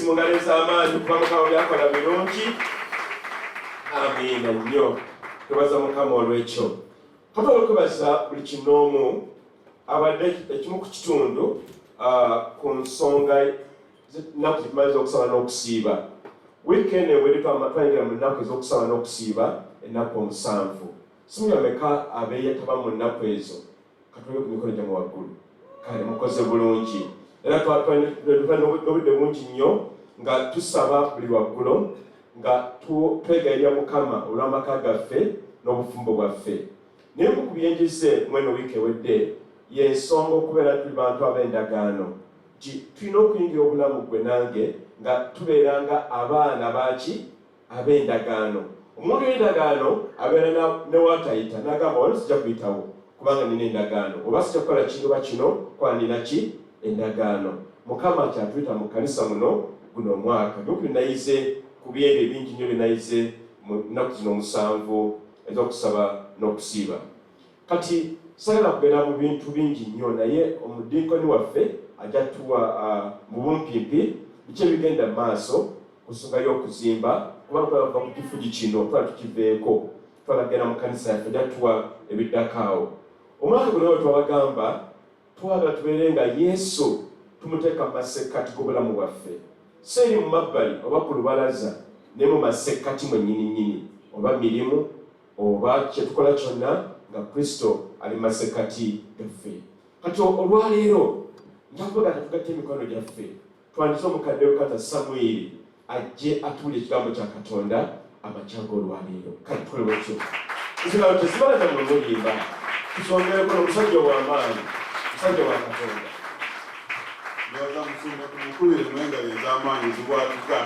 mungalo ez'amaanyi kuba Mukama byakola birungi. Amiina nnyo. Tubaza Mukama olw'ekyo. Tusobola okubaza buli kinoomu abadde ekimu ku kitundu ku nsonga ennaku zitumaliza okusaba n'okusiiba. Weekend ewedde twayingira mu nnaku ez'okusaba n'okusiiba ennaku 7. Simuya meka abeeyataba mu nnaku ezo. Katulebe ku mikono gyammwe waggulu. Kale mukoze bulungi. Era twatwala n'obudde bungi nnyo nga tusaba buli waggulo nga twegayirira Mukama olw'amaka gaffe n'obufumbo bwaffe. Naye mu kubyenjise mweno wiiki ewedde y'ensonga okubeera tuli bantu ab'endagaano. Tulina okuyingira obulamu gwe nange nga tubeera nga abaana baki ab'endagaano. Omuntu w'endagaano abeera ne waatayita n'agamba wano sijja kuyitawo kubanga nina endagaano, oba sijja kukola kintu ba kino kuba nina ki endagaano. Mukama kyatuyita mu kkanisa muno guno omwaka. Byoku binayize ku byebyo ebingi nnyo binayize mu nnaku zino 7 ez'okusaba n'okusiiba. Kati sagala kubeera mu bintu bingi nnyo, naye omudiikoni waffe ajja tuwa mu bumpimpi biki ebigenda mu maaso ku nsonga y'okuzimba, kubanga twalava ku kifugi kino twala tukiveeko, twalagenda mu kkanisa yaffe ajja tuwa ebiddakaawo. Omwaka guno we twabagamba twagala tubeere nga Yesu tumuteeka mu masekkati g'obulamu bwaffe, seeri mu mabbali oba ku lubalaza, ne mu masekkati mwennyini, oba mirimu oba kyetukola kyonna nga Kristo ali mu masekkati gaffe. Kati olwaleero njakubaga tugatte emikono gyaffe twandize omukadde wekata Samwiri ajje atuulye ekigambo kya Katonda amakya g'olwaleero. Kati tukole bwekyo. Nzirawo tezibala za mulimuyimba tusongereko n'omusajja w'amaanyi, musajja wa Katonda. Ndoza musumba kumukubire mwengalo ez'amaanyi zibwatuka.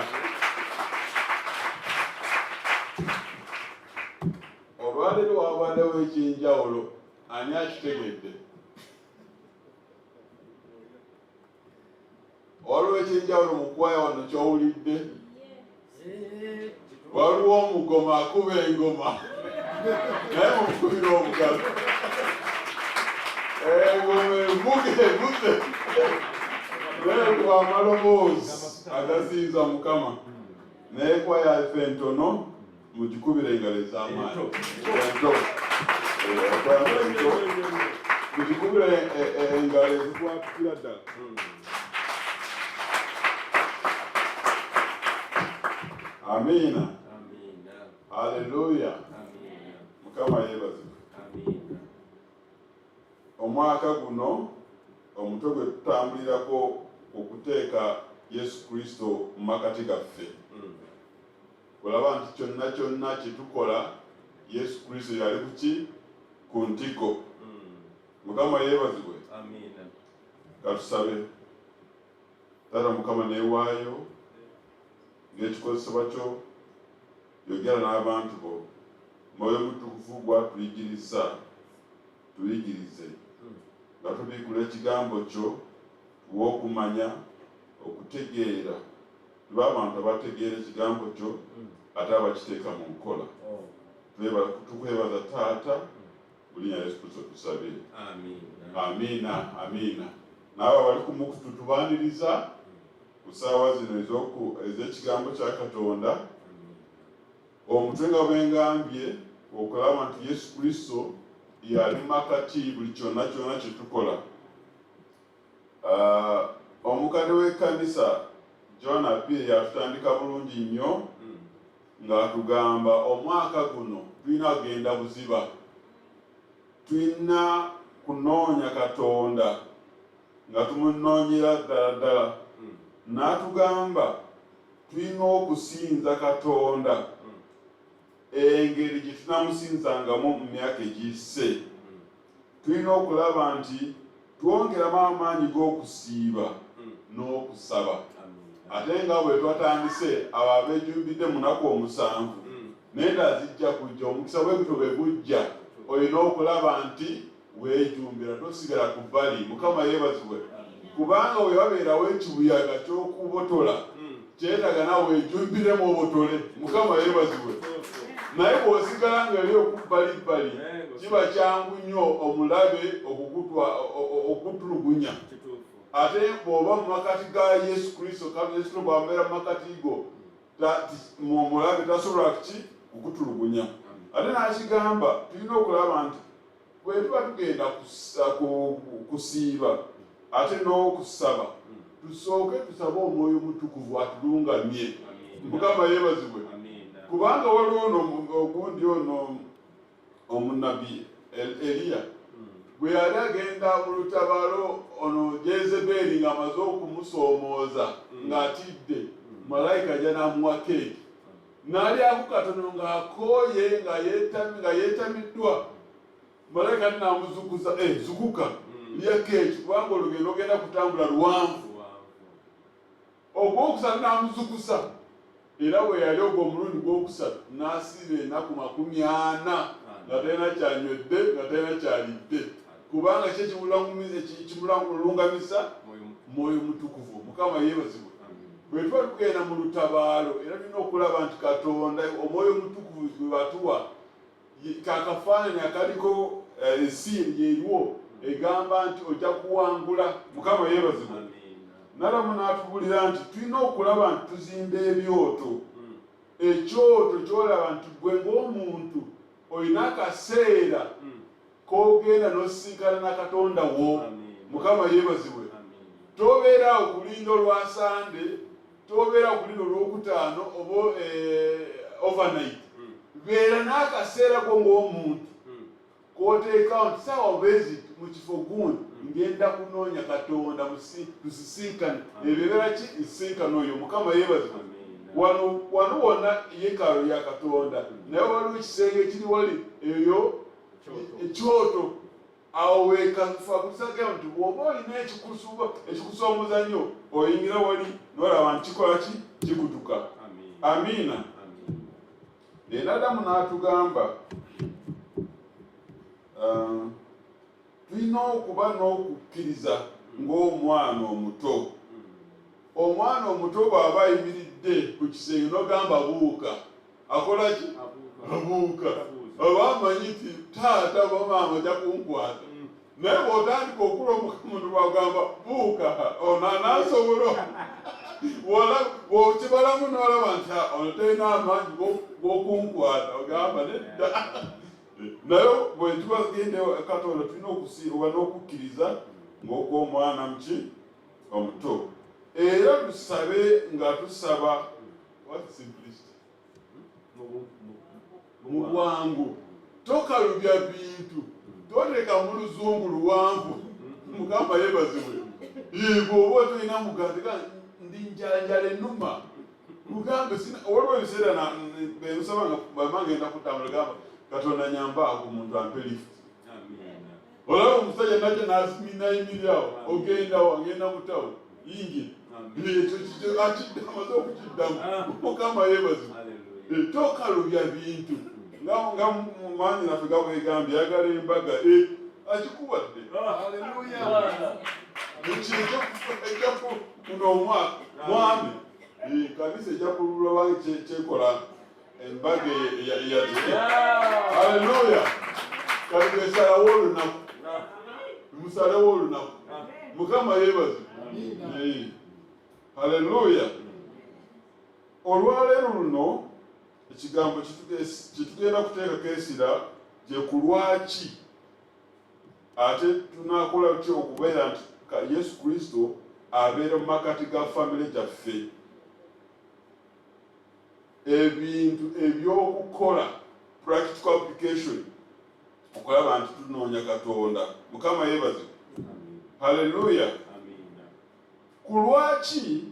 Olwaleero wabaddewo ekyenjawulo, ani akitegedde? Waliwo ekyenjawulo mu kwaya wano ky'owulidde? Waliwo omugoma akuba engoma naye mukubira omukazi. Engoma evuge naye kuba amaloboozi agasinza Mukama. Naye kwaya yaffe entono mugikubira engalo ez'amaanyi. Mugikubira engalo ezikwatukira ddala. Amiina. Haleluya. Mukama yeebazibwe. Omwaka guno omutwe gwe tutambulirako okuteeka Yesu Kristo mu makati gaffe. Olaba nti kyonna kye tukola Yesu Kristo yali kuki ku ntiko. Mukama yeebazibwe. Katusabe. Taata Mukama neewaayo ng'ekikozesebwa kyo yogera n'abantu bo. Mwoyo Mutukuvu gwatuyigiriza tuyigirize nga tubiikula ekigambo kyo tuwe okumanya okutegeera, tuba abantu abategeera ekigambo kyo ate abakiteeka mu nkola. Tukwebaza Taata mu linnya Yesu Kristo tusabye. Amiina. Naabo abali ku mukutu tubaaniriza ku ssaawa zino ez'ekigambo kya Katonda. Omutwe nga bwengambye okulaba nti Yesu Kristo yali makati buli kyonna kye tukola. Omukadde w'ekkanisa John Appiah yatutandika bulungi nnyo ng'atugamba omwaka guno tulina kugenda buziba, tulina kunoonya Katonda nga tumunoonyera ddala. N'atugamba tulina okusinza Katonda engeri gye tunamusinzangamu mu myaka egiyise. Tulina okulaba nti twongeramu amaanyi g'okusiiba n'okusaba. Ate nga bwe twatandise abo abeejumbidde mu nnaku 7 n'endala zijja kujja, omukisa bwegutyo bwe gujja olina okulaba nti weejumbira, tosigala ku bbali. Mukama yeebazibwe. Kubanga bwe wabeerawo ekibuyaga ky'okubotola kyetaaga nawe weejumbiremu obotole. Mukama yeebazibwe. Naye bw'osigala ng'eri okubbalibbali kiba kyangu nnyo omulabe okutulugunya. ate bw'oba mu makati ga Yesu Kristo kandi Yesu Kristo bw'abeera mu makati go mulabe tasobola kukutulugunya. Ate n'akigamba tulina okulaba nti bwe tuba tugenda kusiiba ate n'okusaba tusooke tusabe Omwoyo Mutukuvu atulungamye. Mukama yeebazibwe. Kubanga waliwo ogundi ono omunabi Eliya bwe yali agenda mu lutabaalo ono Jezeberi ng'amaze okumusoomooza ng'atidde, malayika ajja n'amuwa keeki n'alyako katono ng'akooye nga yeetamiddwa. Malayika ati n'amuzukusa, zukuka lya keeki kubanga olugendo ogenda kutambula luwanvu. Ogwokusatu n'amuzukusa, era bwe yali ogwo omulundi gwokusatu n'asiiba ennaku 40 nga talina kyanywedde nga talina kyalidde, kubanga kye kimulungamisa Mwoyo Mutukuvu. Mukama yeebazibwe. Bwe tuba tugenda mu lutabaalo era tulina okulaba nti Katonda Omwoyo Mutukuvu gwe batuwa kakafaananyi akaliko esiiri yeriwo egamba nti ojja kuwangula. Mukama yeebazibwe. Nalamu n'atubulira nti tulina okulaba nti tuzimba ebyoto. Ekyoto kyolaba nti gwe ng'omuntu olina akaseera k'ogenda n'osisinkana na Katonda wo. Mukama yeebazibwe. Tobeera okulinda olwasande, tobeera okulinda olwokutaano oba overnight. Beera n'akaseera ko ng'omuntu k'oteekawo nti saawa bwezi mu kifo gundi ngenda kunoonya Katonda tusisinkane. Ebibeera ki nsisinkano oyo. Mukama yeebazibwe. Wano wonna yeekaalu ya Katonda, naye waliwo ekisenge ekiri wali eyo ekyoto. Awo weekafa kusagala nti bw'oba olina ekikusoomooza nnyo oyingira wali n'olaba nti kikola ki kikutuka. Amiina. Adamu n'atugamba tulina okuba n'okukkiriza ng'omwana omuto. Omwana omuto bw'aba ayimiridde ku kisenge n'ogamba buuka, akola ki? Abuuka. Aba amanyi nti taata oba maama ojja kunkwata. Naye bw'otandika okula omuntu bw'agamba buuka, n'asobola bw'okibalamu n'olaba nti ono talina amaanyi g'okunkwata ogamba nedda. Naye bwe tuba tugende Katonda tulina okusiiba n'okukkiriza ng'okw'omwana muki omuto. Era tusabe nga tusaba mu bwangu. Tokalubya bintu, toleka mu luzungu luwanvu. Mugamba yeebazibwe. Bw'oba tolina muganda ndi njalanjala ennuma, mugambe waliwo ebiseera bemusaba nga bama ngenda kutambula gamba Katonda nyambaako omuntu ampe lift. Olaba omusajja nakyo n'ayimirirawo ogendawo agenda mutawo yingira ekyo amaze okukiddamu. Mukama yeebazibwe. Tokalubya bintu nga mumaanyi naffe gabwegambye yagala embaga akikuwadde. Muno omwaka mwami kanisa ejja kululwa kyekola embaga eyazike. Haleluya. Kati besalawo olunaku, musalewo olunaku. Mukama yeebazibwe. Haleluya. Olwaleero luno ekigambo kitugenda kuteekako esira gye ku lwaki ate tunakola tutya okubeera nti Yesu Kristo abeera mu makati ga famire gyaffe. Ebintu ebyokukola practical application okulaba nti tunoonya Katonda. Mukama yeebazibwe. Haleluya. Ku lwaki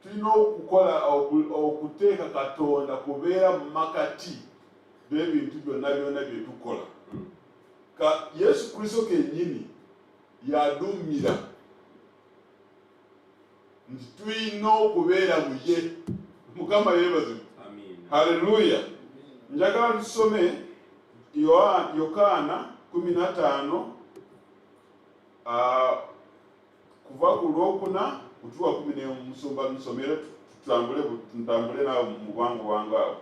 tulina okukola okuteeka Katonda kubeera mu makati b'ebintu byonna bye tukola. Yesu Kristo kennyini yadumira nti tulina okubeera mu ye. Mukama yeebazibwe. Haleluya. Njagala tusome Yokaana 15 kuva ku lwokuna kutuwa 11 musomere tutambule nawe mu bwangu wange awo.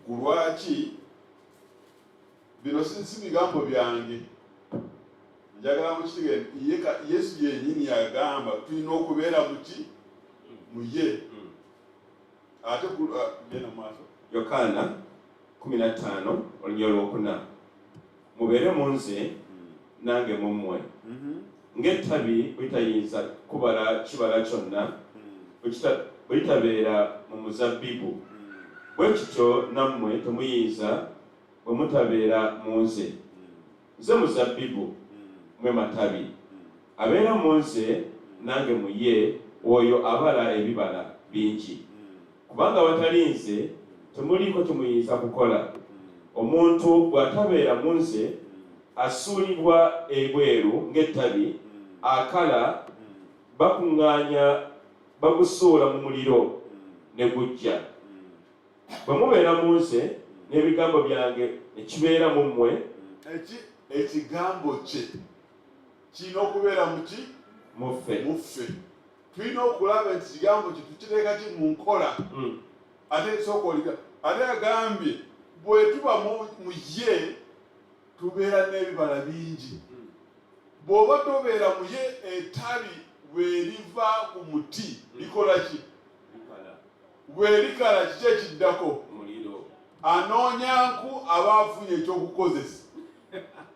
Lwaki bino si bigambo byange njagala mukitegere Yesu yennyini yagamba tulina okubeera muki mu ye ate genda maaso Yokaana 15 olunyo mubeere mu nze nange mu mmwe ng'ettabi bwetayinza kubala kibala kyonna bwetabeera mu muzabbibu bwe kityo nammwe temuyinza bwe mutabeera mu nze. Nze muzabbibu mwe matabi, abeera mu nze nange mu ye oyo abala ebibala bingi, kubanga watali nze temuliiko temuyinza kukola. Omuntu bw'atabeera mu nze asuulibwa ebweru ng'ettabi akala, bakuŋŋaanya bagusuula mu muliro ne gujja. Bwe mubeera mu nze n'ebigambo byange ne kibeera mu mmwe, ekigambo kye kirina okubeera muki muffe. Tulina okulaba nti kigambo kye tukiteeka ki mu nkola. Ate sooka oliga ate agambye bwe tuba mu ye tubeera n'ebibala bingi. Bw'oba tobeera mu ye, ettabi bwe liva ku muti likola ki? Bwe likala kiki ekiddako? Anoonya nku aba afunye ekyokukozesa,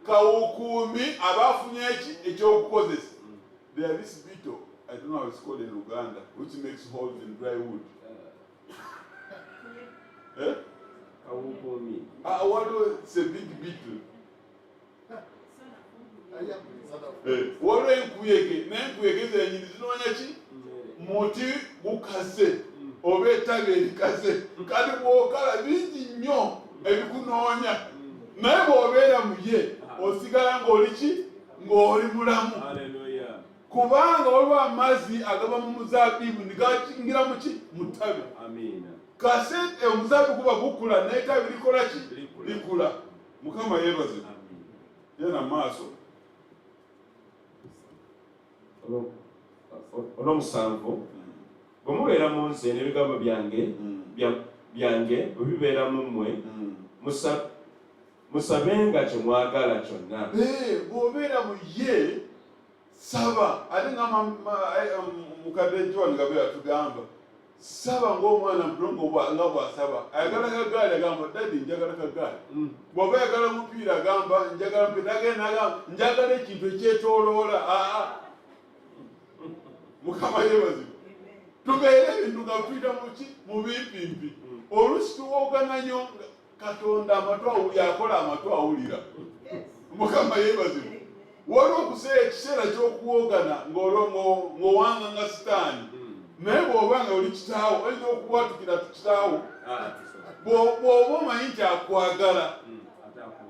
kawukuumi aba afunye ekyokukozesa. There is this beetle, I don't know how it's called in Luganda, which makes holes in dry wood. It's a big beetle. Waliwo enkuyege, n'enkuyege zenyini zinoonya ki? Muti gukase oba ettabi erikase, kati bw'okala bingi nnyo ebikunoonya, naye bw'obeera mu ye osigala ng'oli ki? Ng'oli mulamu. Kubanga waliwo amazzi agava mu muzabbibu ne gakingira mu ki? Mu ttabi. Kase omuzabbibu guba gukula n'ettabi likola ki? Likula. Mukama yeebazibwe. Yena maaso. Olw'omusanvu bwe mubeera mu nze n'ebigambo byange bwe bibeera mu mmwe, musabenga kye mwagala kyonna. Bw'obeera mu ye saba. Ate nga mukadde John Gaffe atugamba saba ng'omwana muto nga bw'asaba. Ayagala kagaali agamba dadi njagala kagaali. Bw'oba ayagala mupiira agamba njagala mupiira. Agenda agamba njagala ekintu ekyetooloola. Mukama yeebazibwe. Tubeere ebintu nga tuyita mu bimpimpi. Oluusi tuwoogana nnyo Katonda amatu yakola amatu awulira. Mukama yeebazibwe. Waliwo ekiseera ky'okuwoogana ng'owanganga sitaani. Naye bw'oba nga oli kitaawo olina okubwatukira kitaawo. Bw'oba omanyi nti akwagala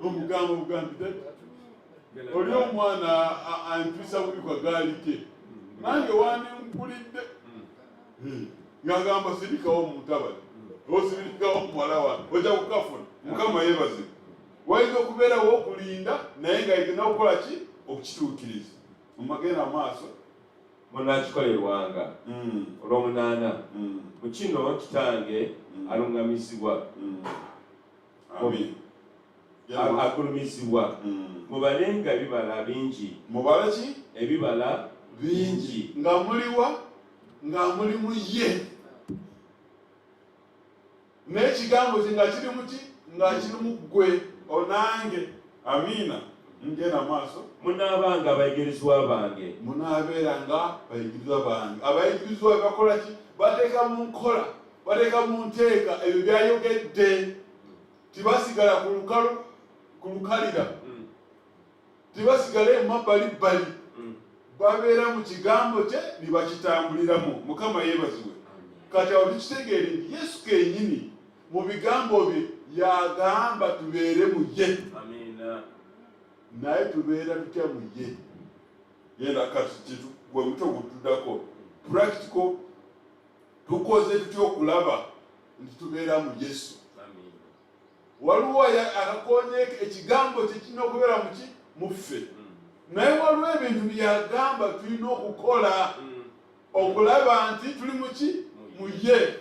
omugambo bugambi oli omwana antwisa bubi kagaali ke, nange wandinkulidde ng'agamba sirikawo omutabani osirikawo muwala wange ojja kukafuna. Mukama yeebazibwe. Wayinza okubeerawo okulinda naye nga yegenda okukola ki? Okukituukiriza. Mumagenda maaso munaakikolerwanga. Olw'omunaana mu kino kitange aluŋŋamizibwa, agulumizibwa. Mubalenga ebibala bingi. Mubala ki? Ebibala bingi. Nga muliwa? Nga muli mu ye. N'ekigambo kye nga kiri mu ki? Nga kiri mu ggwe onange. Amiina. Ngenda maaso. Munaabanga abayigirizwa bange. Munaabeeranga bayigirizwa bange. Abayigirizwa bakola ki? Bateeka mu nkola, bateeka mu nteeka ebyo byayogedde. Tibasigala ku lukalira, tibasigala emabbalibbali. Babeera mu kigambo kye ne bakitambuliramu. Mukama yeebazibwe. Kati awo tukitegeere nti Yesu kennyini mu bigambo bye yagamba tubeere mu ye. Naye tubeera tutya mu ye? Yenda kati gwe muto gutuddako practical tukoze tutya okulaba nti tubeera mu Yesu. Waliwo akakonyeeko ekigambo kye kirina okubeera mu ki? Muffe. Naye waliwo ebintu byagamba tulina okukola okulaba nti tuli mu ki? Mu ye.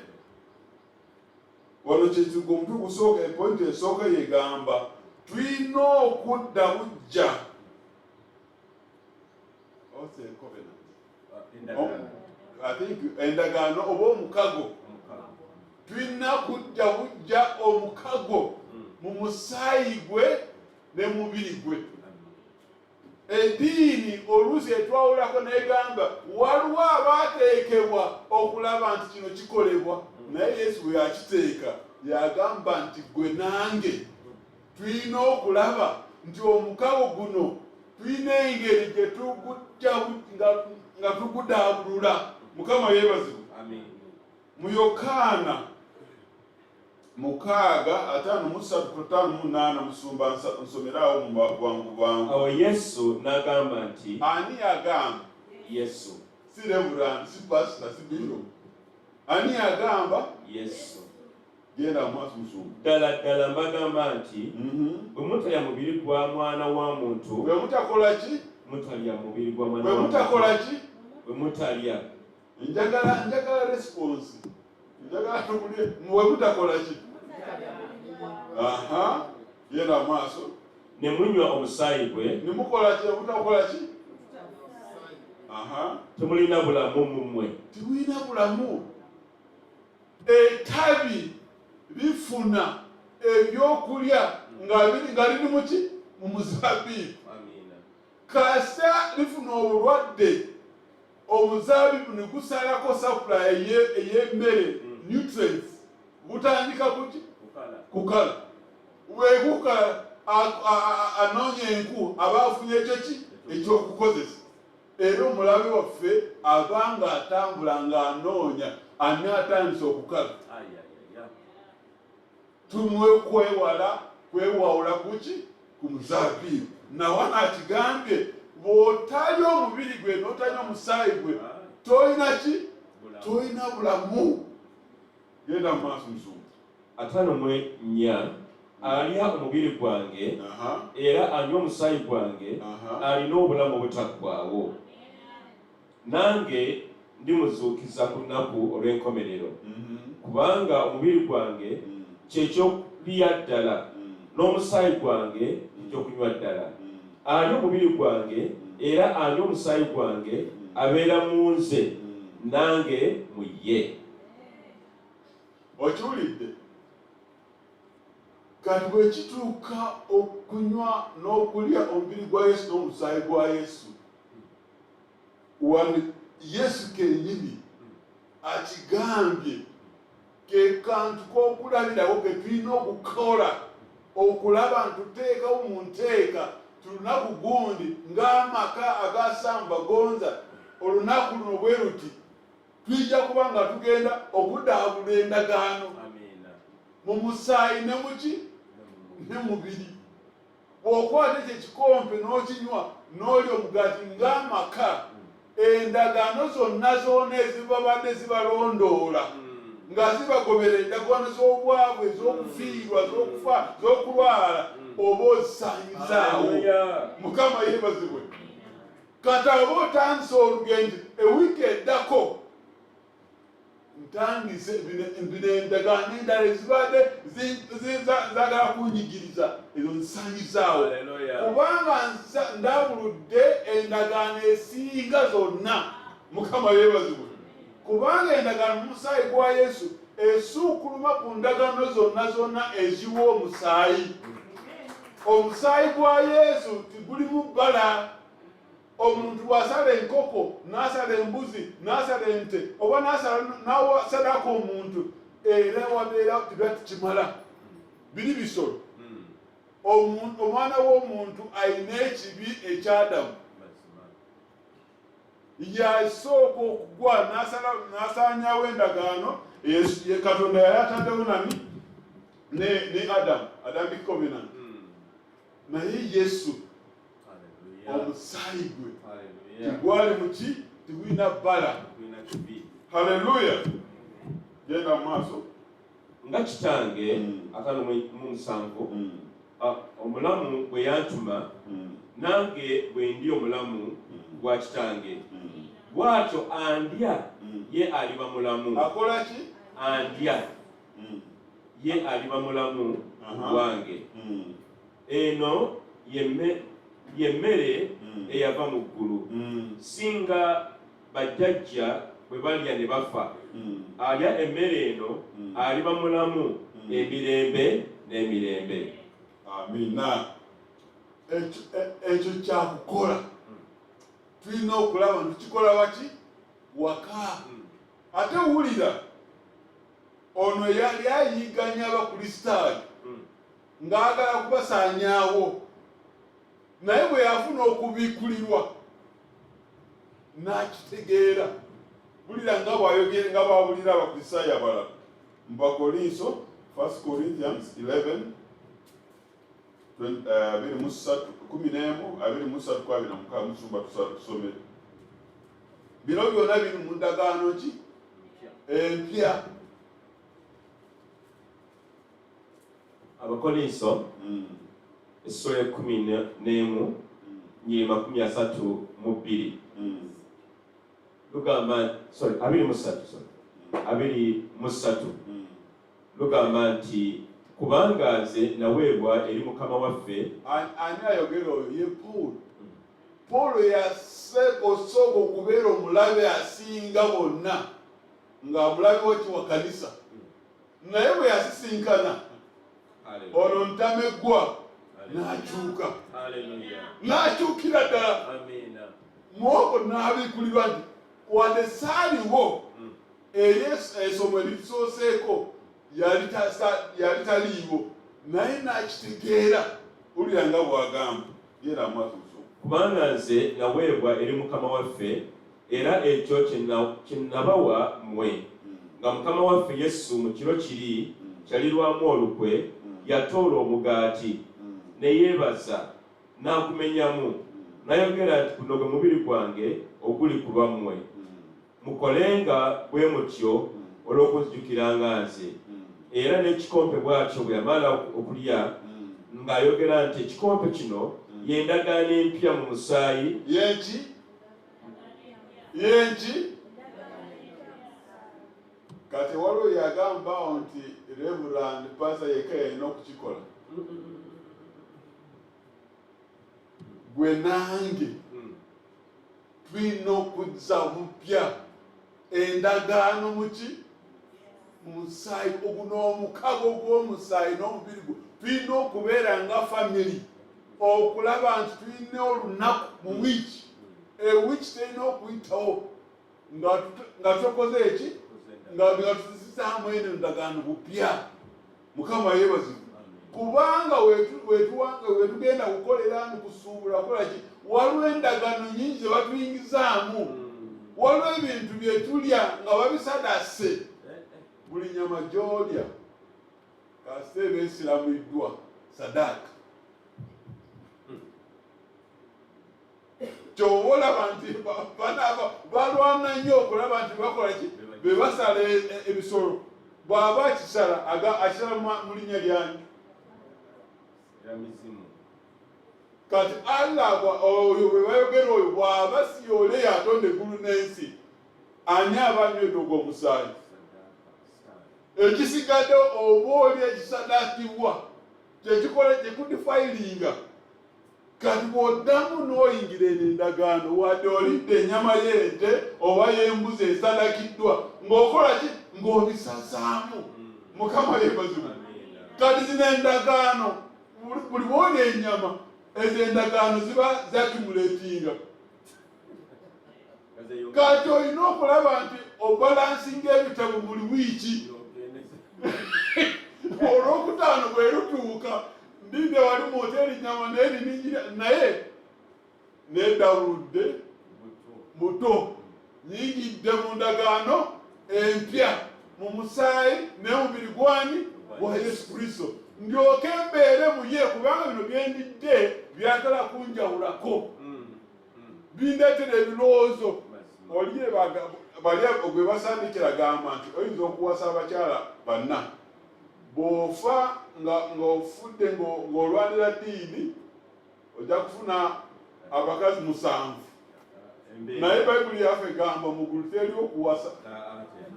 wano kyekigo omutwe gusooka epointi esooka yegamba tulina okudda bujja I think endagaano oba omukago tulina kudda bujja omukago mu musaayi gwe ne mubiri gwe. Eddiini oluusi etwawulako negamba waliwo abaateekebwa okulaba nti kino kikolebwa, naye Yesu bwe yakiteeka yagamba nti gwe nange tulina okulaba nti omukago guno tulina engeri gye tugujja nga tugudaabulula. Mukama yeebazibwe. Mu Yokaana 6:5-8 musumba nsomerawo mu bwangu. Awo Yesu n'agamba nti, ani agamba? Yesu. Si Reverend, si pastor, si bishop. Ani agamba? Yesu. Genda maaso musumba. Ddala mbagamba nti bwe mutalya mubiri gwa mwana wa muntu, bwe mutakola ki? Mutalya mubiri gwa mwana wa muntu. Bwe mutakola ki? Bwe mutalya. Njagala response. Njagala tubulye bwe mutakola ki? Aha. Genda maaso. Ne munywa omusaayi gwe. Ne mukola ki? Mutakola ki? Aha. Temulina bulamu mu mmwe. Temulina bulamu. Etabi lifuna ebyokulya nga liri muki? Mu muzaabibu. Kasa lifuna obulwadde, omuzaabibu ne gusalako supply ey'emmere, nutrients, butandika kuki? Kukala. Bwegukala anoonya enku aba afunye ekyo ki? Ekyokukozesa. Era omulabe waffe abanga atambula ng'anoonya ani atandise okukala. Tumwe kwewawula kuki? Ku muzaabibu. Nawana akigambye bw'otalya omubiri gwe n'otalya omusaayi gwe tolina ki? Tolina bulamu. Genda mu maaso musumba. 5:4 alya omubiri gwange era anywa omusaayi gwange alina obulamu obutaggwaawo, nange ndimuzuukiza ku lunaku olw'enkomerero. Kubanga omubiri gwange kyekyokulya ddala n'omusaayi gwange ekyokunywa ddala. Alya omubiri gwange era anywa omusaayi gwange abeera mu nze, nange mu ye. Okiwulidde? Kati bwe kituuka okunywa n'okulya omubiri gwa Yesu n'omusaayi gwa Yesu, Yesu kennyini akigambye ke kantu k'okulabirawo ke tulina okukola okulaba ntuteekawo mu nteeka tulunaku gundi ng'amaka agasamu Bagonza olunaku luno bwe luti twijja kuba nga tugenda okudaabula endagaano mu musaayi ne muki ne mubiri. Bw'okwata ekyo ekikompe n'okinywa n'olya omugaati ng'amaka, endagaano zonna ezibabadde zibalondoola nga zibagobera endagaano z'obwavu, ez'okufiirwa, z'okufa, z'okulwala, oba ozisangizaawo. Mukama yeebazibwe. Kati oba otandise olugendo ewiiki eddako ntandise bino endagaano endala ezibadde zagala kunyigiriza, ezo nzisangizaawo. Kubanga ndabuludde endagaano esinga zonna. Mukama yeebazibwe. Kubanga endagaano mu musaayi gwa Yesu esuukuluma ku ndagaano zonna eziwa omusaayi. Omusaayi gwa Yesu tigulimu bbala. Omuntu bw'asala enkoko, n'asala embuzi, n'asala ente, oba n'asadako omuntu, era wabeera tiba tikimala. Biri bisolo. Omwana w'omuntu alina ekibi eky'Adamu. Yasooka okugwa n'asaanyawo endagaano, ye Katonda yali ataddewo nani? Ne Adamu, Adamic covenant. Naye Yesu omusaayi gwe tigwali muki? Tigulina bbala. Haleluya. Genda mu maaso. Nga kitange 5:7 omulamu bwe yantuma, nange bwe ndi omulamu gwa kitange, bw'atyo andya ye aliba mulamu. Akola ki? Andya ye aliba mulamu wange. Eno yemmere eyava mu ggulu. Singa bajjajja bwe balya ne bafa, alya emmere eno aliba mulamu emirembe n'emirembe. Amina. Ekyo kyakukola. Tulina okulaba tukikola baki? Waka. Ate wulira, ono yali ayigganya abakristaayo ng'agala kubasaanyaawo, naye bwe yafuna okubikulirwa n'akitegeera. Wulira nga bw'ayogera nga bw'awulira abakristaayo abalala. Mu Bakolinso 1 Corinthians 11:23 musumba tusomere. Bino byonna biri mu ndagaano ki? Empya. Abakolinso essula 11:32 lugamba, 23 lugamba nti kubanga nze naweebwa eri Mukama waffe. Ani ayogera oyo? Ye Paul. Paul yasobola okubeera omulabe asinga bonna, ng'amulabe we wa kanisa. Naye bwe yasisinkana ono ntameggwa n'akyuka. N'akyukira ddala. Mwoko n'abikulirwa nti wadde saaliwo eri essomo eritusooseeko yali taliiwo, naye n'akitegeera. Wulira nga bw'agamba yeera amatuuso. Kubanga nze naweebwa eri Mukama waffe, era ekyo kye nabawa mmwe, nga Mukama waffe Yesu mu kiro kiri kyalirwamu olukwe yatoola omugaati ne yeebaza n'agumenyamu n'ayogera nti guno gwe mubiri gwange oguli ku lwammwe. Mukolenga bwe mutyo olw'okunzijukiranga nze. Era n'ekikompe bw'atyo bwe yamala okulya ng'ayogera nti ekikompe kino y'endagaano empya mu musaayi. Yenki? Kati waliwo yagamba nti Reverend Pastor yekka yalina okukikola. Gwe nange tulina okuzza bupya endagaano muki? Mu musaayi ogwo, omukago gw'omusaayi n'omubiri gwe. Tulina okubeera nga family, okulaba nti tulina olunaku mu wiiki. Ewiiki terina okuyitawo nga tukoze eki? Nga tuzizaamu eno endagaano bupya. Mukama yeebazibwe. Kubanga wetugenda kukolera ni kusuubula kukola ki? Waliwo endagaano nyingi ze batuyingizaamu. Waliwo ebintu bye tulya nga babisadase. Buli nyama gy'olya kasita eba esiramiddwa sadaaka. Ky'oba olaba nti balwana nnyo okulaba nti bakola ki? Be basala ebisolo. Bw'aba akisala akisala mu linnya lyani? Kati Allah oyo bwe bayogera oyo bw'aba si y'ole yatonda eggulu n'ensi, ani aba anywedde ogwo omusaayi? Ekisigadde oba oli ekisadaakibwa kyekikola kyekudifayiringa. Kati bw'oddamu n'oyingira eno endagaano wadde olidde ennyama y'ente oba y'embuzi esadakiddwa ng'okola ki? Ng'obisazaamu. Mukama yeebazibwe. Kati zino endagaano buli bw'olya ennyama ezo endagaano ziba zakumuleetinga. Kati olina okulaba nti obalansinga ebitabo buli wiiki. Olwokutaano bwe lutuuka ndinde wali mu hoteri nyama naye nedawuludde buto nyingidde mu ndagaano empya mu musaayi n'omubiri gwani gwa Yesu Kristo. Ndyoke mbeere mu ye, kubanga bino byendidde byagala kunjawulako. Bindeetera ebirowoozo. Olire bali gwe basandikira gamba nti oyinza okuwasa abakyala banna. Bw'ofa ng'ofudde ng'olwanira ddiini ojja kufuna abakazi 7. Naye Bayibuli yaffe egamba mu ggulu teriwo okuwasa,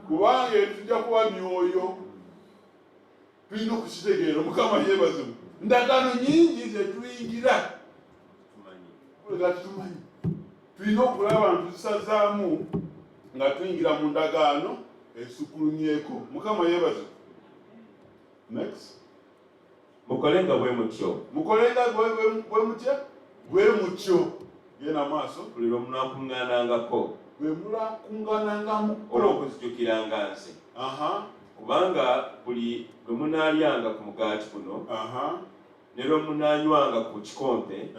kubanga tujja kuba myoyo. tulina okukitegeera. Mukama yeebazibwe. Ndagaano nyingi ze tuyingira nga tumanyi. Tulina okulaba abantu tusazaamu nga tuyingira mu ndagaano esukulumyeko. Mukama yeebazibwe. Next. Mukolenga bwe mutyo. Mukolenga bwe mutya? Bwe mutyo. Genda maaso. Buli lwe munaakuŋŋaanangako. Bwe munaakuŋŋaanangamu olw'okuzijjukiranga nze. Kubanga buli lwe munaalyanga ku mugaati guno ne lwe munaanywanga ku kikompe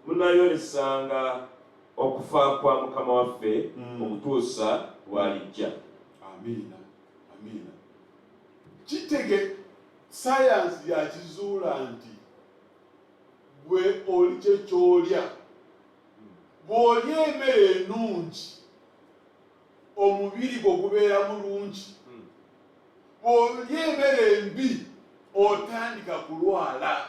munaayolesanga okufa kwa Mukama waffe okutuusa lw'alijja. Amiina. Amiina. Kitege sayansi yakizuula nti bwe oli kye kyolya, bw'olya emmere ennungi omubiri gwo gubeera mulungi, bw'olya emmere embi otandika kulwala.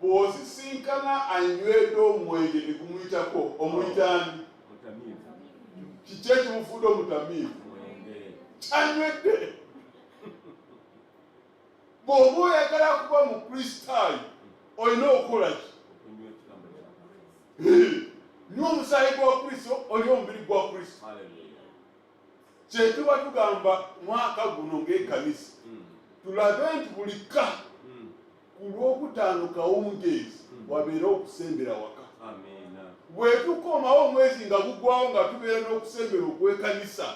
Bw'osisinkana anywedde omwenge ne gumuyitako omuyitaani, kiki ekimufudde omutamiivu? Anywedde. Bw'oba oyagala kuba mu Kristaayo olina okukola ki? Nywa omusaayi gwa Kristo, olya omubiri gwa Kristo. Kye tuba tugamba mwaka guno ng'ekkanisa tulabe nti buli ku Lwokutaano kawungeezi wabeera okusembera waka. Bwe tukomawo omwezi nga gugwawo nga tubeera n'okusembera okw'ekkanisa,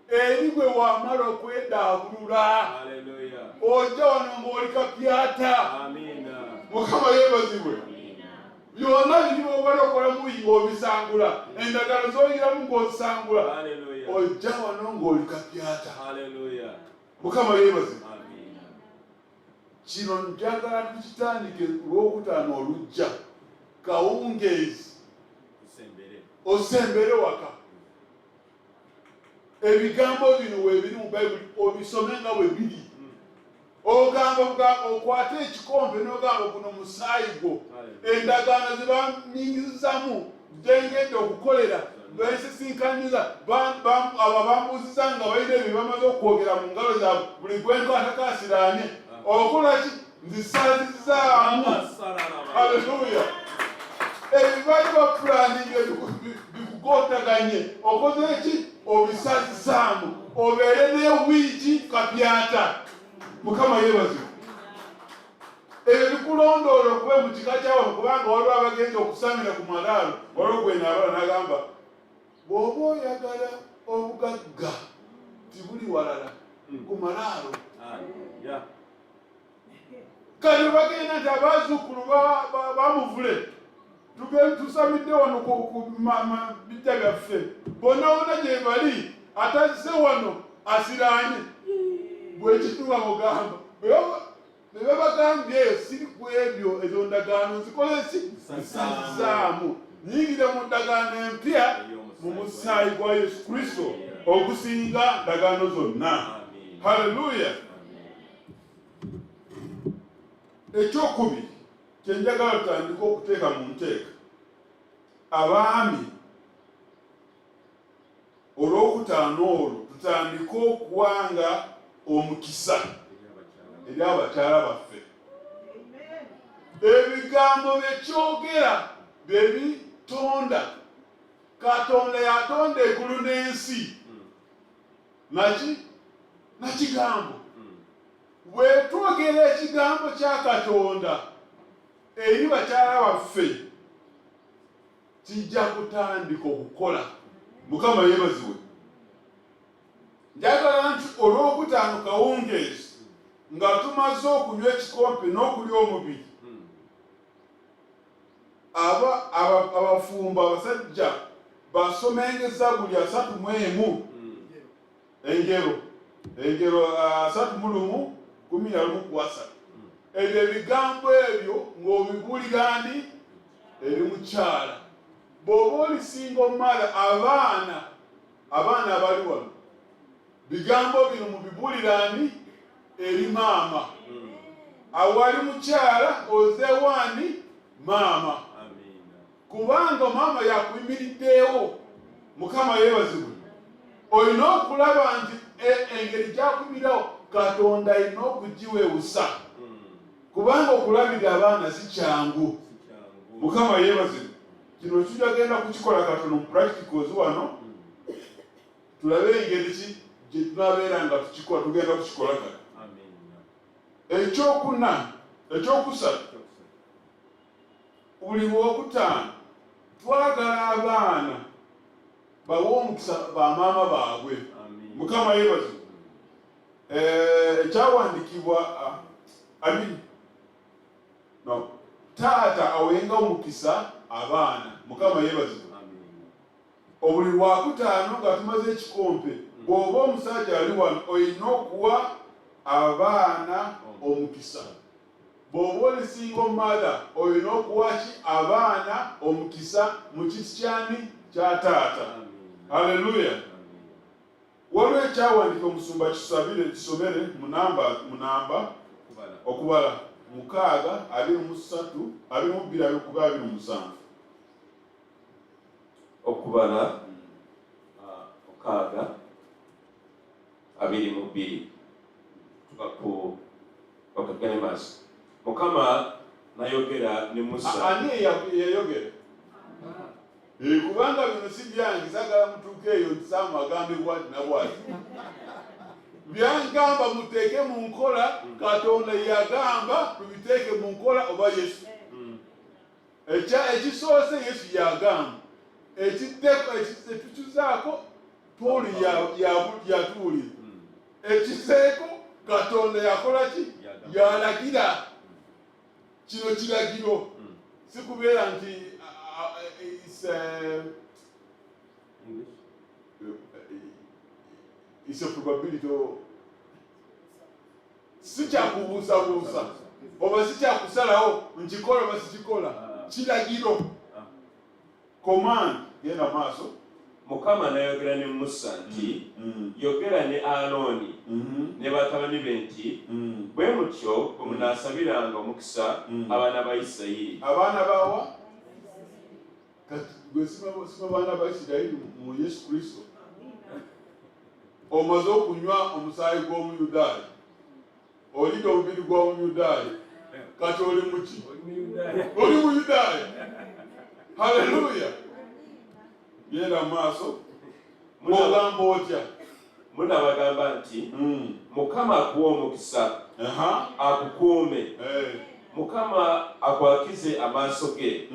eri bwe wamala okwedaabulula ojja wano ng'oli kapyata. Mukama yeebazibwe. Byonna biri bw'obala okola muyi ng'obisangula, endagala z'oyiramu ng'ozisangula, ojja wano ng'oli kapyata. Mukama yeebazibwe. Kino njagala tukitandike ku Lwokutaano olujja, kawungeezi osembere waka. Ebigambo bino weebiri mu Bayibuli obisome nga bwe biri. Ogamba okwate ekikompe n'ogamba guno musaayi gwo. Endagaano ze banyingizamu gyengedde okukolera beesisinkaniza abo bambuuziza nga balina ebyo bamaze okwogera mu ngalo zaabwe buli gwenkwatakaasiraanye okola ki? Nzisazizaamu. Haleluya. Ebibali bapulaninga bikugotaganye okoze ki? Obisazizaamu obeere n'ewiiki kapyata. Mukama yeebazibwe. Ebyo bikulondoola okuba mu kika ky'abantu kubanga waliwo abagenza okusamira ku malaalo olwo gwe naabala n'agamba bw'oba oyagala obugagga tibuli walala ku malaalo. Kale bagenda nti abazzukulu bamuvule tusamidde wano ku bijja byaffe bonna wonna gye bali atazze wano asiraanye. Bwekituba mugamba be babagambye eyo siri ku ebyo ezo ndagaano nzikole ki? Zisazizaamu. Nyingire mu ndagaano empya mu musaayi gwa Yesu Kristo ogusinga ndagaano zonna. Haleluya. Ekyokubiri kye njagala tutandika okuteeka mu nteeka, abaami Olwokutaano olwo tutandika okuwanga omukisa eri abakyala baffe. Ebigambo byekyogera bye bitonda. Katonda yatonda eggulu n'ensi. Nakigambo. Bwe twogera ekigambo kya Katonda eri bakyala baffe kijja kutandika okukola. Mukama yeebazibwe. Njagala nti Olwokutaano kawungeezi nga tumaze okunywa ekikompe n'okulya omubiri, abafumbo abasajja basomenga Ezzabuli 31 engero 31:13. Ebyo ebigambo ebyo ng'obibulira ndi eri mukyala. Bw'oba olisinga omala abaana abali wano, bigambo bino mubibulira ndi eri maama. Awali mukyala ozewani maama. Kubanga maama yakuyimiriddeewo. Mukama yeebazibwe. olina okulaba nti engeri gyakubirawo Katonda alina okugiwewusa kubanga okulabira abaana si kyangu. Mukama yeebazibwe. Kino tujagenda kukikola katono mu practicals wano tulabe engeri ki gye tunabeera nga tukikola tugenda kukikola kati. Ekyokusatu buli lwokutaano twagala abaana bawe omukisa bamaama baabwe. Mukama yeebazibwe. Ekyawandikibwa taata awenga omukisa abaana. Mukama yeebazibwe. Obuli lwakutaano nga tumaze ekikompe bw'oba omusajja ali wano olina okuwa abaana omukisa. Bw'oba oli single mother olina okuwa ki abaana omukisa mu kiti kyani kya taata. Haleluya. Waliwo ekyawandika omusumba kisabire kisomere mu namba okubala 6, 23, 22, 27. Okubala 6, 22. Tukagane maaso. Mukama nayogera ne Musa. Ani yayogera? Kubanga bino si byange sagala mutuuke eyo ntisaamu agambe bwati na bwati. Byangamba muteeke mu nkola Katonda yagamba tubiteeke mu nkola oba Yesu. Ekisoose Yesu yagamba. Ekitukizaako Paul yatuulira. Ekiseeko Katonda yakola ki? Yalagira. Kino kiragiro. Si kubeera nti it's a probability. Si kyakubuusabuusa oba si kyakusalawo nkikola oba sikikola. Kiragiro. Command. Genda maaso. Mukama nayogera ne Musa nti yogera ne Alooni ne batabani be nti bwe mutyo bwe munaasabiranga omukisa abaana ba Isirayiri. Abaana bawa? Kati gwe siba baana ba Isirayiri mu Yesu Kristo. Omaze okunywa omusaayi gw'Omuyudaaya. Olidde omubiri gw'Omuyudaaya. Kati oli muki? Oli Muyudaaya. Haleluya. Yenda maaso. Mugamba otya? Munabagamba nti Mukama akuwa omukisa akukuume. Mukama akwakize amaaso ge.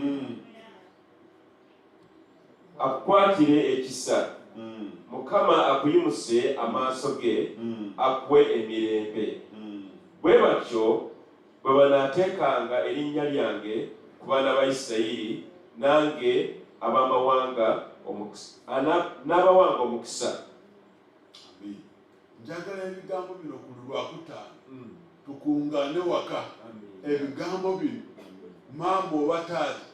Akukwatire ekisa. Mukama akuyimuse amaaso ge akuwe emirembe. Bwe batyo bwe banaateekanga erinnya lyange ku baana ba Isirayiri nange abamawanga omukisa n'abawanga omukisa. Njagala ebigambo bino ku Lwakutaano tukungane waka. Ebigambo bino maama oba taata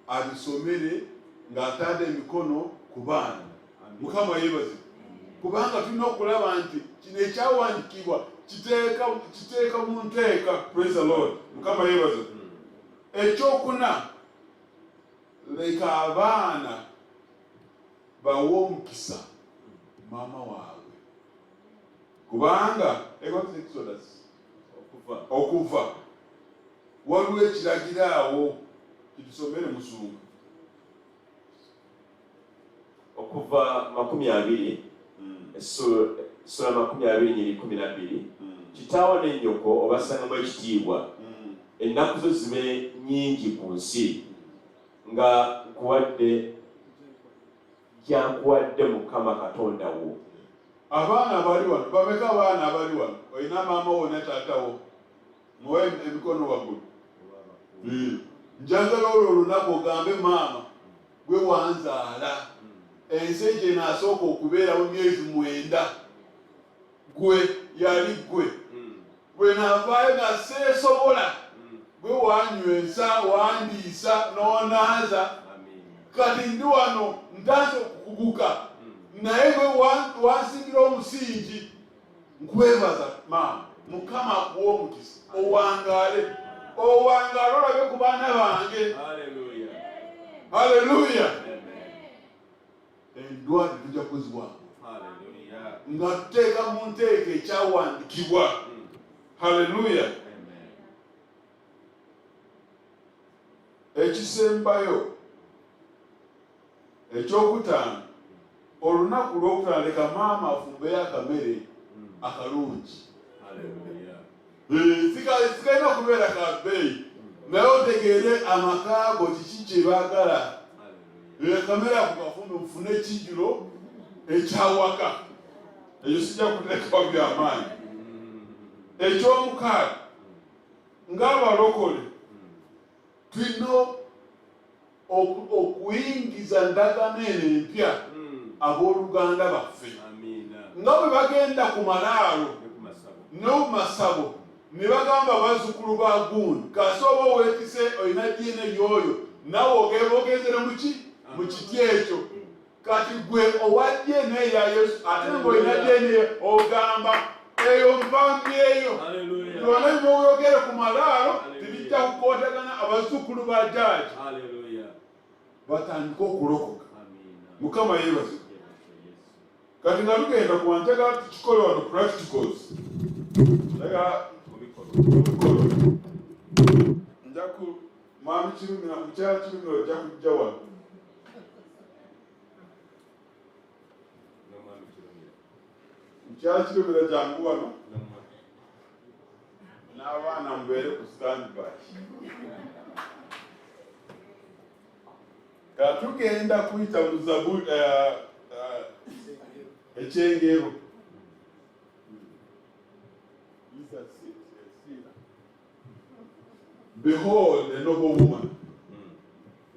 abisomere ng'ataada emikono ku baana. Mukama yeebazibwe. Kubanga tulina okulaba nti kino ekyawandikibwa kiteeka mu nteeka. Praise the Lord. Mukama yeebazibwe. Ekyokuna leka abaana bawe omukisa maama waabwe. Kubanga Exodus okuva waliwo ekiragira awo kitusomere musunga. Okuva 20 essula 20:12 kitaawo ne nnyoko obasangamu ekitiibwa ennaku zo zibe nnyingi ku nsi nga kyankuwadde Mukama Katonda wo. Abaana abali wano bameka abaana abali wano olina maama wo ne taata wo muwe emikono waggulu. Njagala olwo olunaku ogambe maama gwe wanzaala ensi gye naasooka okubeerawo myezi 9 gwe yali gwe naavaayo nga seesobola gwe wanywesa wandiisa n'onaaza. Kati ndi wano ntanze okukuguka naye gwe wansingira omusingi. Nkwebaza maama. Mukama akuwa omukisa owangaale olabe ku baana bange. Haleluya. Endwadde tujja kuzibwamu. nga tuteeka mu nteeka ekyawandikibwa. Haleluya. Ekisembayo ekyokutaano, olunaku lw'okutaano leka maama afumbeyo akamere akalungi. Sikalina okubeera ka bbeeyi, naye otegeere amaka go kiki kye baagala. Akamere ako kafumbe mufune ekijjulo ekyawaka, ekyo sijja kuteekawo byamaanyi. Ekyomukaaga, ng'abalokole tulina okuyingiza ndagaano eno empya abooluganda baffe nga bwe bagenda ku malaalo n'omasabo ne bagamba bazzukulu ba gundi kasi oba oweetise olina ddiina y'oyo nawe ogezere mu kiti ekyo. Kati gwe owa ddiina eya Yesu ate ng'olina ddiina ogamba eyo mpambi eyo byonna byoyogere ku malaalo tebijja kukootagana abazzukulu ba jaaji batandika okulokoka. Mukama yeebazibwe. Kati nga tugenda ku njagala tukikole wano practicals. Njagala omukolo njaku mwami Kirumira mukyala Kirumira ojja kujja wano. Mukyala Kirumira jangu wano n'abaana mubeere ku standby. Tugenda kuyita mu Zaburi ekyengero. Behold a noble woman.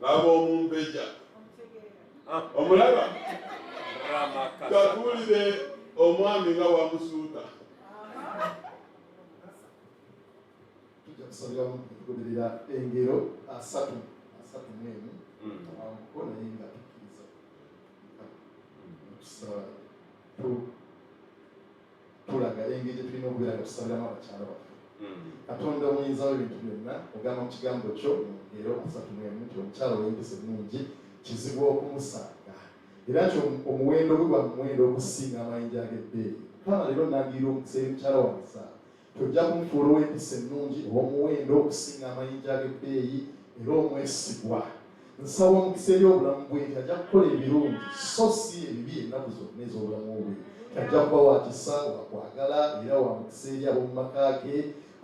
Laba omumbeja. Omulaba? Katuulire omwami nga wamusuuta. Tujja kusabira mu kugoberera engero 3 mwemu. Amukono yenga tukiriza. Tulaga engeri tulina okubeera nga tusabiramu abakyala baffe. Katonda omuyinza w'ebintu byonna ogamba mu kigambo kyo mu ngero 3 mwemu nti omukyala ow'empisa ennungi kizibu okumusanga era nti omuwendo gwe gwa muwendo okusinga amayinja ag'ebbeeyi. Kama leero nangirira omukisa mukyala wange saa tojja kumufuula ow'empisa ennungi ow'omuwendo okusinga amayinja ag'ebbeeyi era omwesigwa. Nsaba omukisa eri obulamu bwe nti ajja kukola ebirungi so si ebibi ennaku zonna ez'obulamu bwe. Ajja kuba wa kisa wakwagala era wa mukisa eri ab'omu maka ge.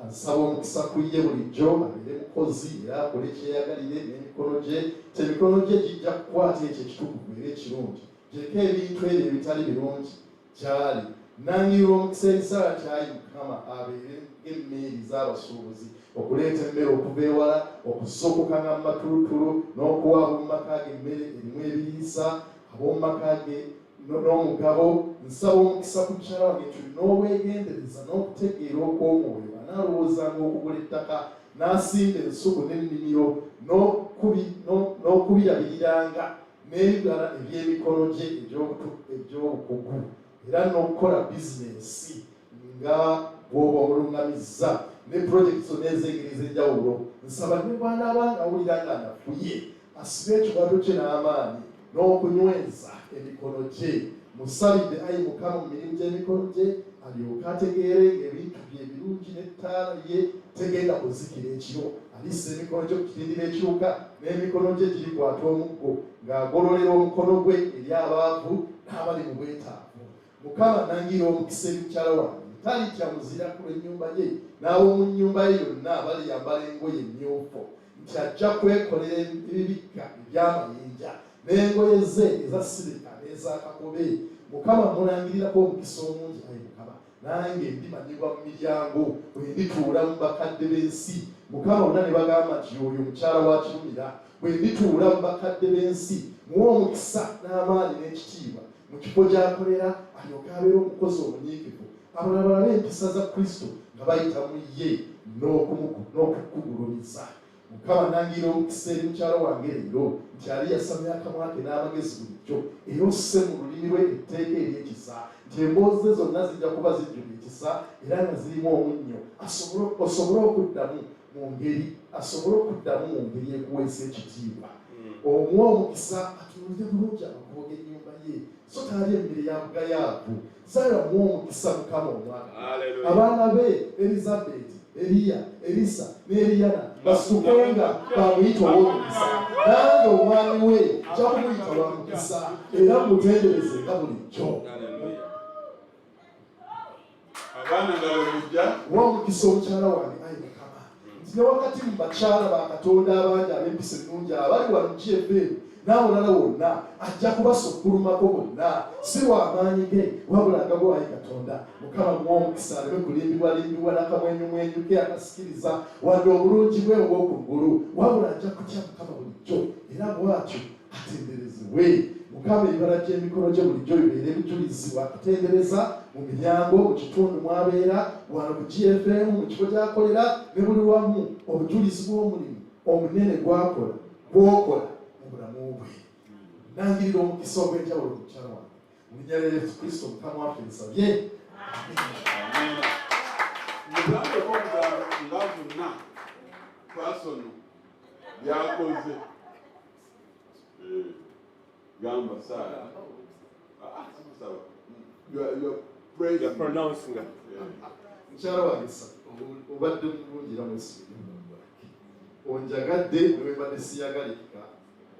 Nsaba omukisa ku ye bulijjo abeere mukozi era akole kyeyagalire n'emikono gye. Emikono gye gijja kukwata ekyo ekitukuvu era ekirungi. Gyeko ebintu ebyo ebitali birungi gy'ali. Nangirira omukisa eri Saala kyayi Mukama abeere ng'emmeeri z'abasuubuzi okuleeta emmere okuva ewala okusokokanga mu matulutulu n'okuwa ab'omu maka ge emmere erimu ebiriisa ab'omu maka ge n'omugabo. Nsaba omukisa ku mukyala wange tulina obwegendereza n'okutegeera okw'omwoyo analowoozanga okugula ettaka n'asimba ensuku n'ennimiro n'okubirabiriranga n'ebibala eby'emikono gye egy'obukugu era n'okukola bizinensi nga bw'oba omulungamizza ne pulojekiti zonna ez'engeri ez'enjawulo. Nsaba ne bw'anaabanga awulira nga anafuye asibe ekikwато kye n'amaanyi n'okunyweza emikono gye. Musabidde ayi Mukama mu mirimu gy'emikono gye alyoke ategeere ng'ebintu bye ebirungi n'ettaala ye tegenda kuzikira ekiro. Alissa emikono gye ku kitindiro ekiruka n'emikono gye girikwata omuggo ng'agololera omukono gwe eri abaavu n'abali mu bwetaavu. Mukama nangira omukisa eri mukyala wange talitya muzira ku lw'ennyumba ye n'ab'omu nnyumba ye yonna abaliyambala engoye emmyufu nti ajja kwekolera ebibikka eby'amayinja n'engoye ze eza sirika n'eza kakobe. Mukama mulangirirako omukisa omungi ayi Mukama nange ndimanyibwa mu miryango bwe ndituula mu bakadde b'ensi. Mukama bonna ne bagamba nti oyo mukyala wa Kirumira bwe ndituula mu bakadde b'ensi muwe omukisa n'amaanyi n'ekitiibwa mu kifo gy'akolera alyoke abeera omukozi omunyiikivu abalala balabe empisa za Kristo nga bayita mu ye n'okukugulumiza. Mukama nangira omukisa eri mukyala wange leero nti ali yasamya akamwa ke n'amagezi bulijjo era osse mu lulimi lwe etteeka ery'ekisa nti emboozi ze zonna zijja kuba zijjula ekisa era nga zirimu omunnyo asobole okuddamu mu ngeri ekuweesa ekitiibwa. Omuwa omukisa atunuulire bulungi amakubo g'ennyumba ye so taali emmere ya bugayaavu. Zara mw'omukisa Mukama omwaka. Abaana be Elizabeth, Eliya, Elisa ne Eliana basukenga bamuyita ow'omukisa. Nange omwami we nja kumuyita wa mukisa era mutendereze nga bulijjo. Abaana nga bw'ojja w'omukisa omukyala wange ayi Mukama. Nti ne wakati mu bakyala ba Katonda abangi ab'empisa ennungi abali wano mu GFM n'abalala wonna ajja kubasukkulumako bonna si w'amaanyi ge wabula agago ayi Katonda. Mukama mw'omukisa aleme kulimbibwalimbibwa n'akamwenyumwenyu ke akasikiriza wadde obulungi bwe obw'okungulu wabula ajja kutya Mukama bulijjo era bw'atyo atenderezebwe. Mukama ebibala by'emikono gye bulijjo bibeere bijulizi wakutendereza mu miryango mu kitundu mwabeera wano ku GFM mu kifo gy'akolera ne buli wamu obujulizi bw'omulimu omunene gwokola mu bulamu bwe. Nangirira omukisa ogw'enjawulo ku mukyala wange mu linnya lya Yesu Kristo Mukama waffe nsabye. Mugambe okugamba nga zonna twasono byakoze gamba Sarah. You're pronouncing it. Mukyala wange obadde mulungira mwesibiri onjagadde newembadde siyagalika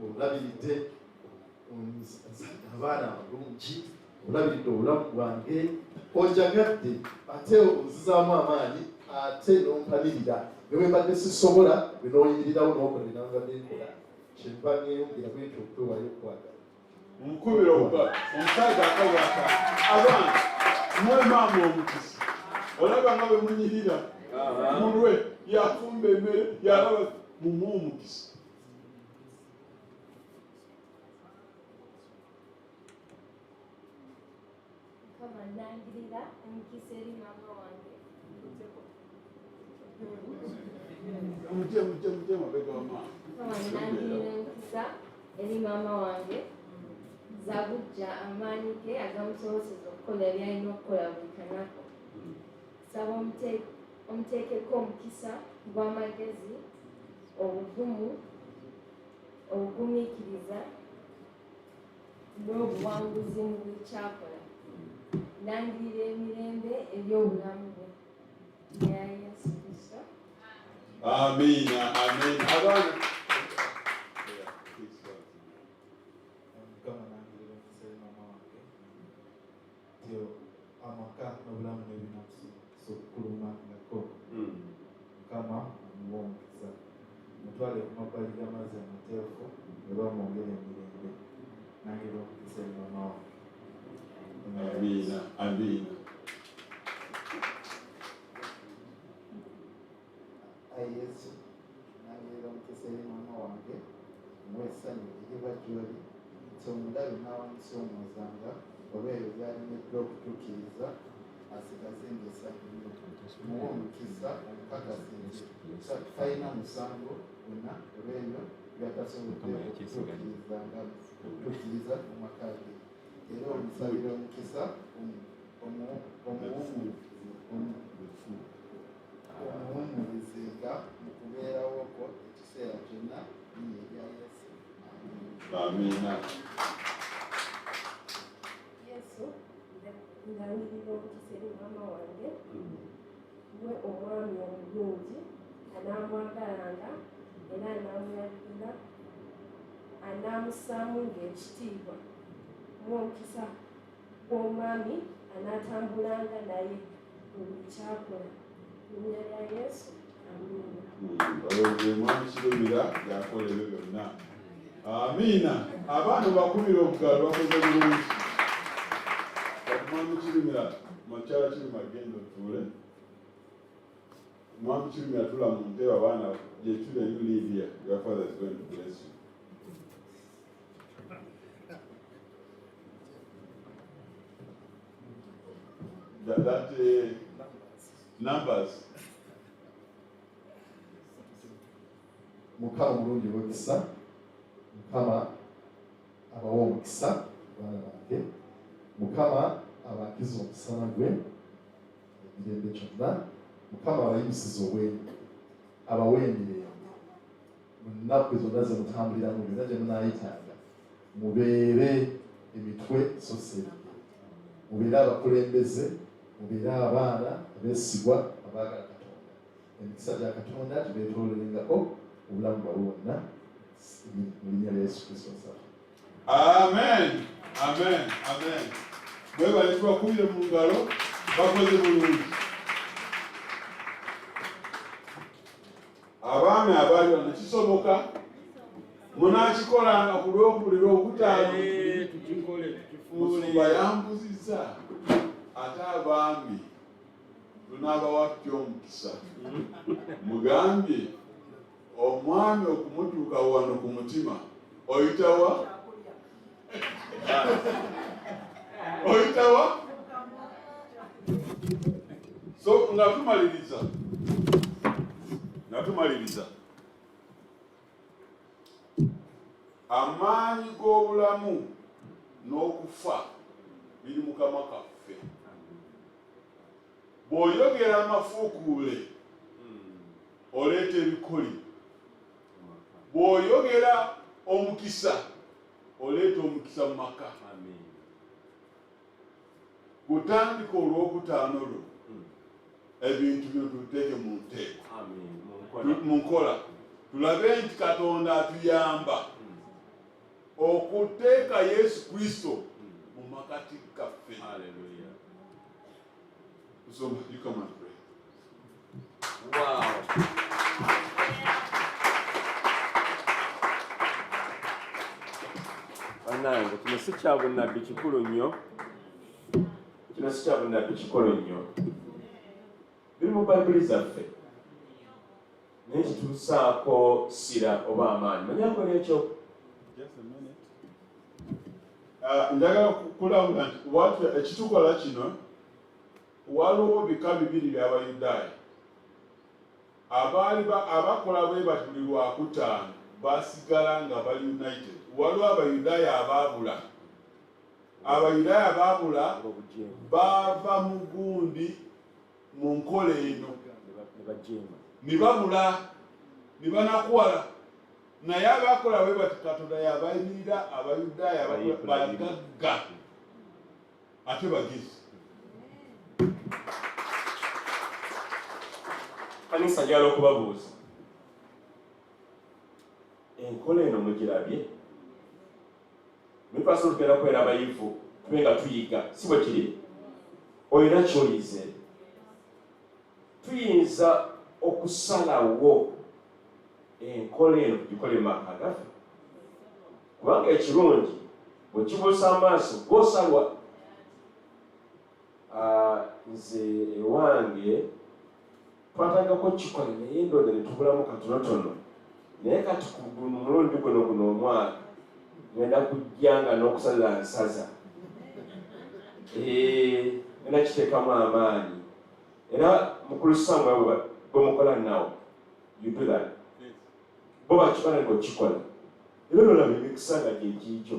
olabiridde abaana abalungi olabiridde obulamu bwange onjagadde ate onzizaamu amaanyi ate n'ompanirira newembadde sisobola bwe nooyimirirawo n'okola nambadde nkola kyenva neyongera bwetyo okwewayo okwagala. Mukubira omusajja akabwaka abaana mwe maama omukisa olaba nga bwe munyirira mulwe yafumba emmere yalaba mumwe omukisa. Mukama nangirira omukisa eri maama wange. Mujje mabega wa maama. Mukama nangirira omukisa eri maama wange. Zabujja amaanyi ge agamusobozesa okukola byalina okukola buli kanaku. Saba omuteekeko omukisa gw'amagezi, obugumu, obugumiikiriza n'obuwanguzi mu buli kyakola. Nangirira emirembe eby'obulamu bwe. Ya Yesu Kristo. Amiina, amiina. Abaana amaka n'obulamu n'ebinakusukkulumangako. Mukama omukisa mutwale ku mabbali g'amazzi amateefu ne bamwongera emirembe nangera omukisa eri maama wange. amiina, amiina. Ayi Yesu nangera omukisa eri maama wange mwessanyu eriba gy'oli nti omulabe n'awamusoomozanga olw'ebyo by'alemeddwa okutuukiriza asigaze ng'essanyu nnyo. Muwe omukisa omukakasi nti talina musango gwonna olw'ebyo by'atasobodde okutuukiriza mu maka ge. Era omusabira omukisa omuwummulizenga mu kubeerawo kwo ekiseera kyonna linnya erya Yesu. Amiina. Yesu nangirira omukisa eri maama wange. We omwami omulungi anaamwagalanga era anaamulabirira anaamussaamu ng'ekitiibwa. Muwe omukisa gw'omwami anaatambulanga naye mu buli kyakola. Mu linnya lya Yesu. Amiina. Olwo mwami Kirumira yakola ebyo byonna. Amiina. Abaana bakubira obugalo bakoze bulungi. Mwami Kirumira, Makyala Kirumira genda otuule. Mwami Kirumira tula mu ntebe abaana gye tuli you live here. Your father is going to bless you. That numbers. Mukama omulungi w'ekisa, Mukama abawa omukisa abaana bange, Mukama abakiza omusana gwe emirembe kyonna, Mukama abayimisiza obwenyi abawa emirembe mu nnaku zonna ze mutambuliramu byonna gye munaayitanga mubeere emitwe so si ebigere. mubeere abakulembeze, mubeere abaana abeesigwa abaagala Katonda. Emikisa gya Katonda gibeetoololengako obulamu bwabwe bwonna mu linnya lya Yesu Kristo nsaba. Amen. Amen. Amen. Bwe bali tubakubire mu ngalo bakoze bulungi. Abaami abali wano kisoboka munaakikolanga ku lw'okubulira okutaano Musumba yambuzizza ate abaami tunaabawa tutya omukisa. Mugambye omwami okumutuuka wano ku mutima oyitawa? Oyitawa? So nga tumaliriza amaanyi g'obulamu n'okufa biri Mukama kaffe. Bw'oyogera amafuukuule oleeta ebikoli, bw'oyogera omukisa oleeta omukisa mu maka. Kutandika olw'okutaano lwo ebintu bino tuteeke mu nteeko, mu nkola. Tulabe nti Katonda atuyamba okuteeka Yesu Kristo mu makati gaffe. Hallelujah. So you come and pray. Wow. Anange kino si kya bunnabbi kikulu nnyo. Kino si kya bunnabbi kikulu nnyo. Biri mu Bayibuli zaffe. Naye kituusaako sira oba amaanyi. Manyango n'ekyo. Njagala kulabula nti ekitukola kino waliwo bika bibiri by'Abayudaaya abakola bwe bati buli lwakutaano basigala nga bali united. Waliwo Abayudaaya abaabula bava mu gundi mu nkola eno ne babula ne banakuwala. Naye abakola bwe bati Katonda yabayirira Abayudaaya bagagga ate bagezi. Kanisa njagala okubabuuza, enkola eno mugirabye? Mwipaso tugenda kwera abayivu tube nga tuyiga, si bwe kiri? Olina ky'oyize. Tuyinza okusalawo enkola eno tugikole mu maka gaffe, kubanga ekirungi bwe kibuusa amaaso g'osalwa. Nze ewange twatandikako kikola naye ndooza ne tubulamu katonotono, naye kati ku mulundi guno omwaka ngenda kujjanga n'okusalira nsaza. Ngenda kiteekamu amaanyi. Era mukulu Samuel bwe mukola nawo, you do that. Bo bakikola ng'okikola. Era olaba emikisa nga gyekikyo.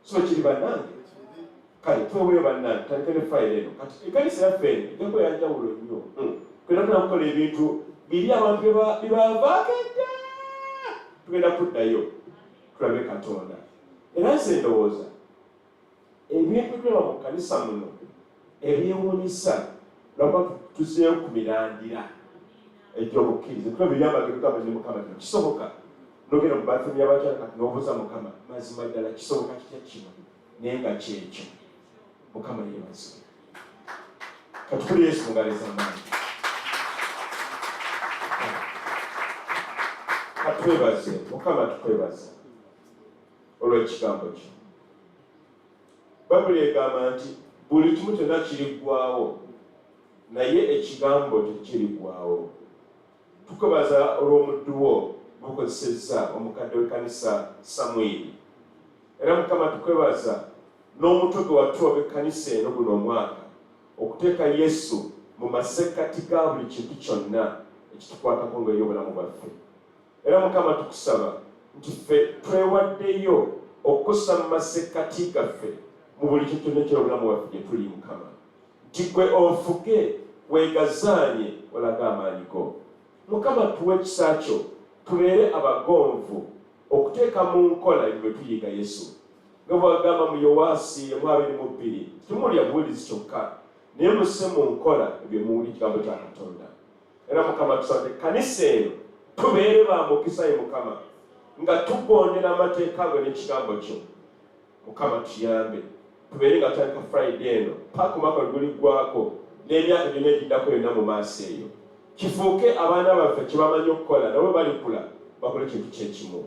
So kiri bannange. Kale tweweyo bannange tutandike ne fayiro eno. Kati ekkanisa yaffe eno ejjako yanjawulo nnyo. Tugenda kukola ebintu biri abantu bye bavaako edda. Tugenda kuddayo tulabe Katonda. Era nze ndowooza ebintu byaba mu kkanisa muno ebyewuunyisa lwaba tuzeeyo ku mirandira egy'obukkiriza. Tulaba ebyamagero gamba ne Mukama kino kisoboka. Nogera mu bafumi y'abakyala kati n'obuuza Mukama, mazima ddala kisoboka kitya kino naye nga kyekyo. Mukama yeebazibwe. Katukule Yesu mu ngalo ez'amaanyi. Katwebaze, Mukama tukwebaza olw'ekigambo kyo. Bayibuli egamba nti buli kimu kyonna kiriggwaawo, naye ekigambo tekiriggwaawo. Tukwebaza olw'omuddu wo gukozesezza omukadde w'ekkanisa Samwiri. Era Mukama tukwebaza n'omutwe gwe watuwa w'ekkanisa eno guno omwaka okuteeka Yesu mu masekkati ga buli kintu kyonna ekitukwatako ng'ery'obulamu bwaffe. Era Mukama tukusaba nti ffe twewaddeyo okukosa mu masekkati gaffe mu buli kintu kyonna eky'obulamu bwaffe gye tuli Mukama. Nti ggwe ofuge weegazaanye olaga amaanyi go. Mukama tuwe ekisa kyo tubeere abagonvu okuteeka mu nkola ebyo bye tuyiga Yesu. nga bwagamba mu Yowaasi 2:2 temulya buwulizi kyokka naye musse mu nkola ebyo muwulira ekigambo kya Katonda. Era Mukama tusabye kanisa eno tubeere ba mukisa ye Mukama nga tugondera amateeka go n'ekigambo kyo. Mukama tuyambe tubeere nga tutandika Friday eno paka omwaka guliggwako n'emyaka gyonna egiddako yonna mu maaso eyo. Kifuuke abaana baffe kye bamanyi okukola nabo balikula bakole kintu kyekimu.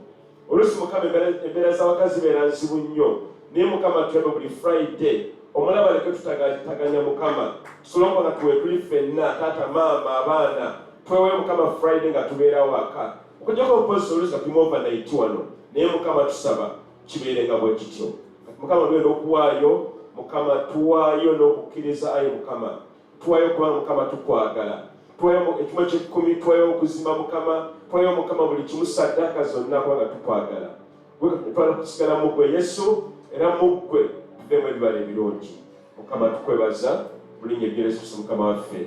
Oluusi Mukama embeera z'abakazi beera nzibu nnyo naye Mukama tuyambe buli Friday omulaba leke tutaganya Mukama tusolonga nga tuwe tuli ffenna taata maama abaana twewe Mukama Friday nga tubeera waka okujjako obupozi oluusi nga tuli overnight wano naye Mukama tusaba kibeere nga bwe kityo. Mukama lwera okuwaayo Mukama tuwaayo n'okukkiriza ayi Mukama tuwaayo kubanga Mukama tukwagala tuwaayo ekimu eky'ekkumi tuwaayo okuzimba Mukama tuwaayo Mukama buli kimu saddaaka zonna kubanga tukwagala twala kusigala mu ggwe Yesu era mu ggwe tuveemu ebibala ebirungi. Mukama tukwebaza bulinnya ebyo Yesu Mukama waffe.